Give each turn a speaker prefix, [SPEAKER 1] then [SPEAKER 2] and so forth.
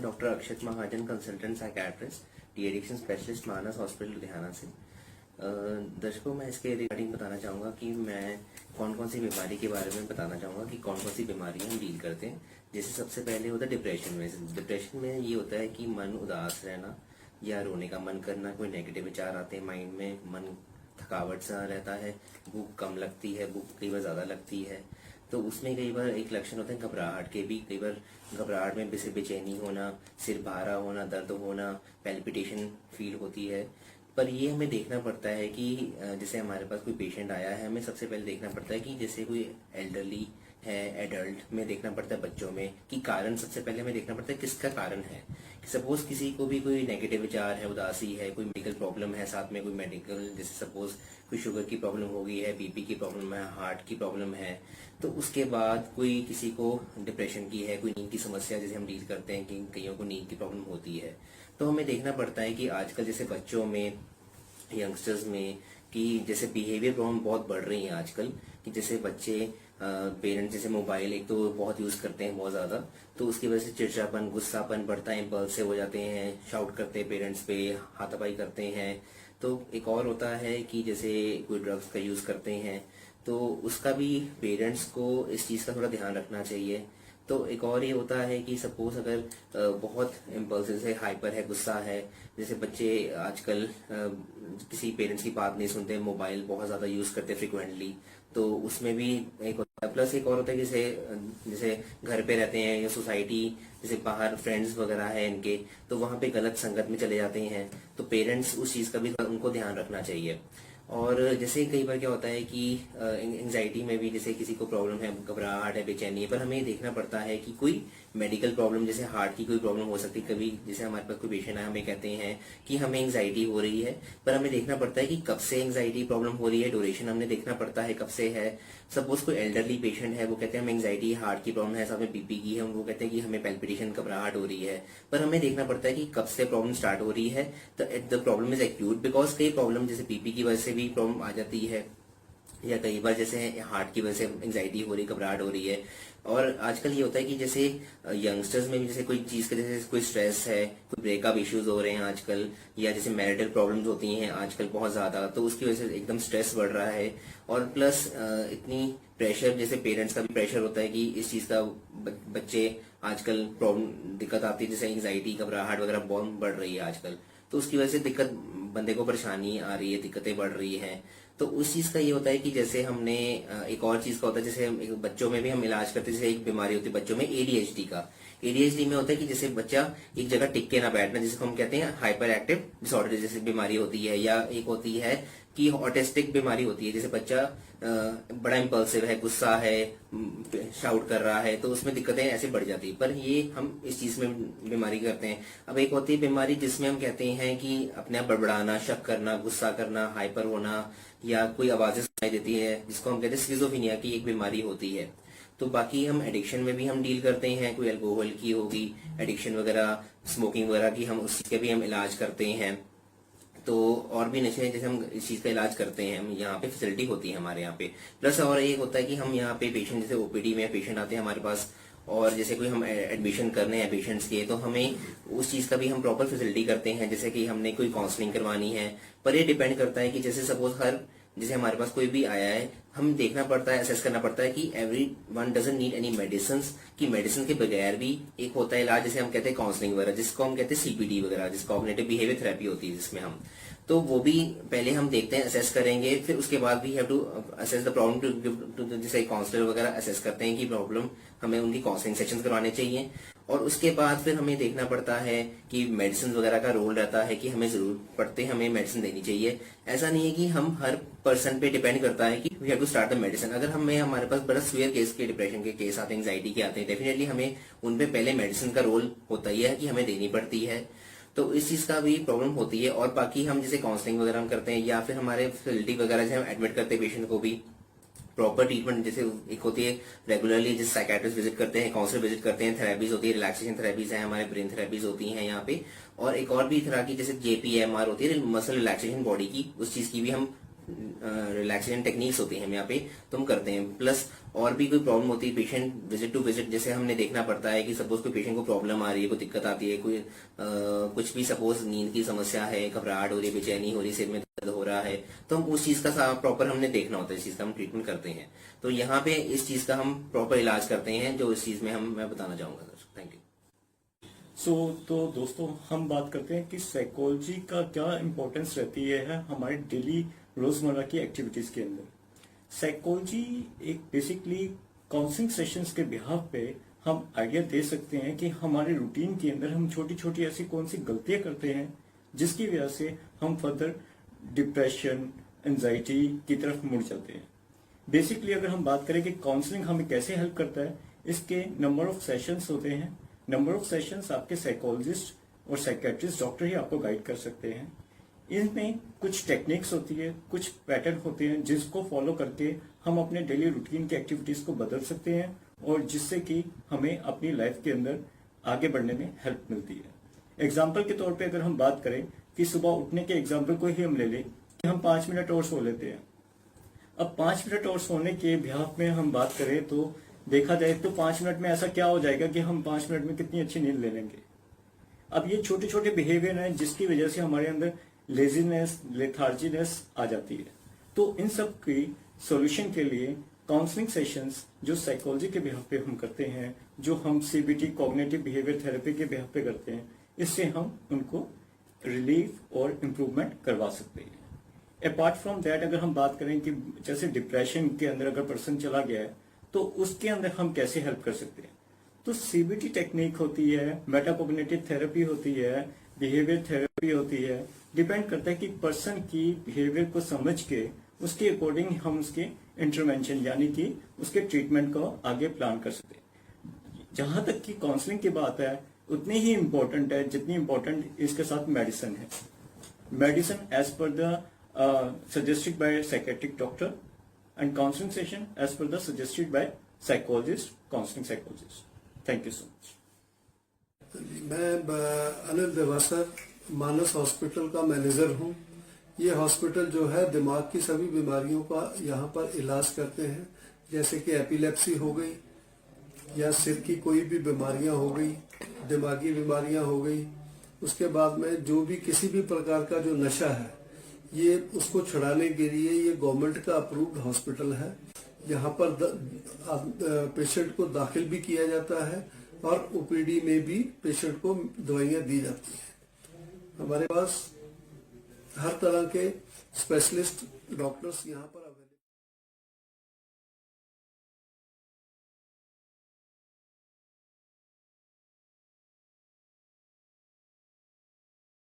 [SPEAKER 1] Doctor Akshat Mahajan, consultant psychiatrist, de addiction specialist, Manas hospital Ludhiana से। दर्शकों, मैं इसके रिगार्डिंग बताना चाहूँगा कि मैं कौन कौन सी बीमारी के बारे में बताना चाहूँगा कि कौन कौन सी बीमारी हम डील करते हैं। जैसे सबसे पहले होता है डिप्रेशन में। डिप्रेशन में ये होता है कि मन उदास रहना या रोने का मन करना, कोई नेगेटिव विचार आते हैं माइंड में, मन थकावट सा रहता है, भूख कम लगती है, भूख कई बार ज़्यादा लगती है। तो उसमें कई बार एक लक्षण होते हैं घबराहट के भी। कई बार घबराहट में बेचैनी होना, सिर भारा होना, दर्द होना, पैल्पिटेशन फील होती है। पर ये हमें देखना पड़ता है कि जैसे हमारे पास कोई पेशेंट आया है, हमें सबसे पहले देखना पड़ता है कि जैसे कोई एल्डरली है, एडल्ट में देखना पड़ता है, बच्चों में कि कारण सबसे पहले हमें देखना पड़ता है किसका कारण है। सपोज किसी को भी कोई नेगेटिव विचार है, उदासी है, कोई मेडिकल प्रॉब्लम है, साथ में कोई मेडिकल जैसे सपोज कोई शुगर की प्रॉब्लम हो गई है, बीपी की प्रॉब्लम है, हार्ट की प्रॉब्लम है। तो उसके बाद कोई किसी को डिप्रेशन की है, कोई नींद की समस्या जैसे हम डील करते हैं कि कईयों को नींद की प्रॉब्लम होती है। तो हमें देखना पड़ता है कि आजकल जैसे बच्चों में, यंगस्टर्स में कि जैसे बिहेवियर प्रॉब्लम बहुत बढ़ रही है आजकल। कि जैसे बच्चे पेरेंट्स जैसे मोबाइल एक तो बहुत यूज करते हैं बहुत ज्यादा, तो उसकी वजह से चिड़चिड़ापन, गुस्सापन बढ़ता है, इम्पल्स से हो जाते हैं, शाउट करते हैं पेरेंट्स पे, हाथापाई करते हैं। तो एक और होता है कि जैसे कोई ड्रग्स का यूज करते हैं, तो उसका भी पेरेंट्स को इस चीज का थोड़ा ध्यान रखना चाहिए। तो एक और ये होता है कि सपोज अगर बहुत इम्पल्सिव से हाइपर है, गुस्सा है, जैसे बच्चे आजकल किसी पेरेंट्स की बात नहीं सुनते, मोबाइल बहुत ज्यादा यूज करते फ्रिक्वेंटली, तो उसमें भी एक होता है। प्लस एक और होता है जैसे जैसे घर पे रहते हैं या सोसाइटी, जैसे बाहर फ्रेंड्स वगैरह है इनके, तो वहां पे गलत संगत में चले जाते हैं, तो पेरेंट्स उस चीज का भी उनको ध्यान रखना चाहिए। और जैसे कई बार क्या होता है कि एंजाइटी में भी जैसे किसी को प्रॉब्लम है, घबराहट है, बेचैनी है, पर हमें देखना पड़ता है कि कोई मेडिकल प्रॉब्लम जैसे हार्ट की कोई प्रॉब्लम हो सकती है। कभी जैसे हमारे पास कोई पेशेंट है, हमें कहते हैं कि हमें एंजाइटी हो रही है, पर हमें देखना पड़ता है कि कब से एंजाइटी प्रॉब्लम हो रही है, ड्यूरेशन हमने देखना पड़ता है कब से है। सपोज कोई एल्डरली पेशेंट है, वो कहते हैं हमें एंजाइटी, हार्ट की प्रॉब्लम है, साथ में बीपी की है, वो कहते हैं कि हमें पैल्पिटेशन, घबराहट हो रही है, पर हमें देखना पड़ता है कि कब से प्रॉब्लम स्टार्ट हो रही है। The problem is acute, because कई प्रॉब्लम जैसे बीपी की वजह से भी प्रॉब्लम आ जाती है, या कई बार जैसे हार्ट की वजह से एंजाइटी हो रही, घबराहट हो रही है। और आजकल ये होता है कि जैसे यंगस्टर्स में भी जैसे कोई चीज का जैसे कोई स्ट्रेस है, कोई ब्रेकअप इश्यूज हो रहे हैं आजकल, या जैसे मैरिटल प्रॉब्लम्स होती हैं आजकल बहुत ज्यादा, तो उसकी वजह से एकदम स्ट्रेस बढ़ रहा है। और प्लस इतनी प्रेशर, जैसे पेरेंट्स का भी प्रेशर होता है कि इस चीज का बच्चे आजकल प्रॉब्लम दिक्कत आती है, जैसे एंजाइटी, घबराहट वगैरह बहुत बढ़ रही है आजकल, तो उसकी वजह से दिक्कत, बंदे को परेशानी आ रही है, दिक्कतें बढ़ रही हैं। तो उस चीज का ये होता है कि जैसे हमने एक और चीज का होता है, जैसे बच्चों में भी हम इलाज करते हैं, जैसे एक बीमारी होती है बच्चों में एडीएचडी का। एडीएचडी में होता है कि जैसे बच्चा एक जगह टिक के ना बैठना, जिसको हम कहते हैं हाइपर एक्टिव डिसऑर्डर जैसे बीमारी होती है। या एक होती है कि ऑटिस्टिक बीमारी होती है, जैसे बच्चा बड़ा इम्पल्सिव है, गुस्सा है, शाउट कर रहा है, तो उसमें दिक्कतें ऐसे बढ़ जाती है। पर ये हम इस चीज में बीमारी करते हैं। अब एक होती है बीमारी जिसमें हम कहते हैं कि अपने आप बड़बड़ाना, शक करना, गुस्सा करना, हाइपर होना, या कोई आवाजें सुनाई देती है, जिसको हम कहते हैं स्किज़ोफ्रेनिया की एक बीमारी होती है। तो बाकी हम एडिक्शन में भी हम डील करते हैं, कोई अल्कोहल की होगी एडिक्शन वगैरह, स्मोकिंग वगैरह की, हम उसके भी हम इलाज करते हैं। तो और भी नशे हैं जैसे हम इस चीज का इलाज करते हैं, हम यहाँ पे फैसिलिटी होती है हमारे यहाँ पे। प्लस और एक होता है कि हम यहाँ पे पेशेंट, जैसे ओपीडी में पेशेंट आते हैं हमारे पास, और जैसे कोई हम एडमिशन करने हैं पेशेंट्स के, तो हमें उस चीज का भी हम प्रॉपर फैसिलिटी करते हैं। जैसे कि हमने कोई काउंसलिंग करवानी है, पर ये डिपेंड करता है कि जैसे सपोज जैसे हमारे पास कोई भी आया है, हम देखना पड़ता है, असेस करना पड़ता है कि every one doesn't need any medicine, कि मेडिसिन के बगैर भी एक होता है इलाज, जैसे हम कहते हैं काउंसलिंग वगैरह, जिसको हम कहते हैं सीपीडी वगैरह, जिसको कॉग्निटिव बिहेवियर थेरेपी होती है, जिसमें हम, तो वो भी पहले हम देखते हैं, असेस करेंगे, फिर उसके बाद we have to assess the problem to जैसे काउंसलर वगैरह असेस करते हैं कि प्रॉब्लम, हमें उनकी काउंसलिंग सेशंस करवाने चाहिए। और उसके बाद फिर हमें देखना पड़ता है कि मेडिसिन वगैरह का रोल रहता है कि हमें जरूर पड़ते हमें मेडिसिन देनी चाहिए। ऐसा नहीं है कि हम हर पर्सन पे डिपेंड करता है कि we have to start the medicine. अगर हमारे पास बड़ा सीवियर केस के, डिप्रेशन के केस आते हैं, एंजाइटी के आते हैं, डेफिनेटली हमें उनपे पहले मेडिसिन का रोल होता ही है कि हमें देनी पड़ती है। तो इस चीज का भी प्रॉब्लम होती है। और बाकी हम जैसे काउंसलिंग वगैरह हम करते हैं, या फिर हमारे फैसिलिटी वगैरह से हम एडमिट करते हैं पेशेंट को भी, प्रॉपर ट्रीटमेंट जैसे एक होती है रेगुलरली, जैसे साइकेट्रिस्ट विजिट करते हैं, काउंसलर विजिट करते हैं, थेरेपीज होती है, रिलैक्सेशन थेरेपीज है, हमारे ब्रेन थेरेपीज होती हैं यहाँ पे। और एक और भी तरह की जैसे जेपीएमआर होती है, मसल रिलैक्सेशन बॉडी की, उस चीज की भी हम रिलैक्सेशन टेक्निक्स होती हैं हम यहाँ पे, तो हम करते हैं। प्लस और भी कोई प्रॉब्लम होती है पेशेंट विजिट टू विजिट, जैसे हमने देखना पड़ता है कि सपोज कोई पेशेंट को प्रॉब्लम आ रही है, कोई दिक्कत आती है, कोई कुछ भी सपोज नींद की समस्या है, घबराहट हो रही है, बेचैनी हो रही है, सिर में दर्द हो रहा है, तो हम उस चीज का प्रॉपर हमने देखना होता है, इस चीज का हम ट्रीटमेंट करते हैं। तो यहाँ पे इस चीज का हम प्रॉपर इलाज करते हैं, जो इस चीज में मैं बताना चाहूंगा सर। Thank you.
[SPEAKER 2] तो दोस्तों हम बात करते हैं कि साइकोलॉजी का क्या इंपॉर्टेंस रहती है हमारे डेली रोजमर्रा की एक्टिविटीज के अंदर। साइकोलॉजी एक बेसिकली काउंसलिंग सेशंस के बिहाफ पे हम आइडिया दे सकते हैं कि हमारे रूटीन के अंदर हम छोटी छोटी ऐसी कौन सी गलतियां करते हैं जिसकी वजह से हम फर्दर डिप्रेशन, एंजाइटी की तरफ मुड़ जाते हैं। बेसिकली अगर हम बात करें कि काउंसलिंग हमें कैसे हेल्प करता है, इसके नंबर ऑफ सेशंस होते हैं। नंबर ऑफ सेशंस आपके साइकोलॉजिस्ट और साइकेट्रिस्ट डॉक्टर ही आपको गाइड कर सकते हैं। इनमें कुछ टेक्निक्स होती है, कुछ पैटर्न होते हैं जिसको फॉलो करके हम अपने डेली रूटीन की एक्टिविटीज को बदल सकते हैं और जिससे कि हमें अपनी लाइफ के अंदर आगे बढ़ने में हेल्प मिलती है। एग्जाम्पल के तौर पे अगर हम बात करें कि सुबह उठने के एग्जाम्पल को ही हम ले लें कि हम 5 मिनट और सो लेते हैं। अब 5 मिनट और सोने के बिहाफ में हम बात करें तो देखा जाए तो 5 मिनट में ऐसा क्या हो जाएगा कि हम 5 मिनट में कितनी अच्छी नींद ले लेंगे। अब ये छोटे छोटे बिहेवियर हैं जिसकी वजह से हमारे अंदर लेजीनेस, लेथार्जीनेस आ जाती है। तो इन सब की सॉल्यूशन के लिए काउंसलिंग सेशंस जो साइकोलॉजी के बिहाफ पे हम करते हैं, जो हम सीबीटी कॉग्निटिव बिहेवियर थेरेपी के बिहाफ पे करते हैं, इससे हम उनको रिलीफ और इम्प्रूवमेंट करवा सकते हैं। अपार्ट फ्रॉम दैट अगर हम बात करें कि जैसे डिप्रेशन के अंदर अगर पर्सन चला गया है तो उसके अंदर हम कैसे हेल्प कर सकते हैं, तो सीबीटी टेक्निक होती है, मेटाकोग्निटिव थेरेपी होती है, बिहेवियर थेरेपी होती है। डिपेंड करता है कि पर्सन की बिहेवियर को समझ के उसके अकॉर्डिंग हम उसके इंटरवेंशन यानी कि उसके ट्रीटमेंट को आगे प्लान कर सकते हैं। जहां तक की काउंसलिंग की बात है उतनी ही इम्पोर्टेंट है जितनी इम्पोर्टेंट इसके साथ मेडिसिन है। Medicine as per the suggested by psychiatric doctor and counseling session as per the suggested by psychologist, counseling psychologist. Thank you so much.
[SPEAKER 3] मैं अनिल देवासर मानस हॉस्पिटल का मैनेजर हूँ। ये हॉस्पिटल जो है दिमाग की सभी बीमारियों का यहाँ पर इलाज करते हैं, जैसे कि एपिलेप्सी हो गई या सिर की कोई भी बीमारियाँ हो गई, दिमागी बीमारियाँ हो गई। उसके बाद में जो भी किसी भी प्रकार का जो नशा है ये उसको छुड़ाने के लिए ये गवर्नमेंट का अप्रूव्ड हॉस्पिटल है। यहाँ पर पेशेंट को दाखिल भी किया जाता है और ओपीडी में भी पेशेंट को दवाइयाँ दी जाती हैं। हमारे पास हर तरह के स्पेशलिस्ट डॉक्टर्स यहाँ पर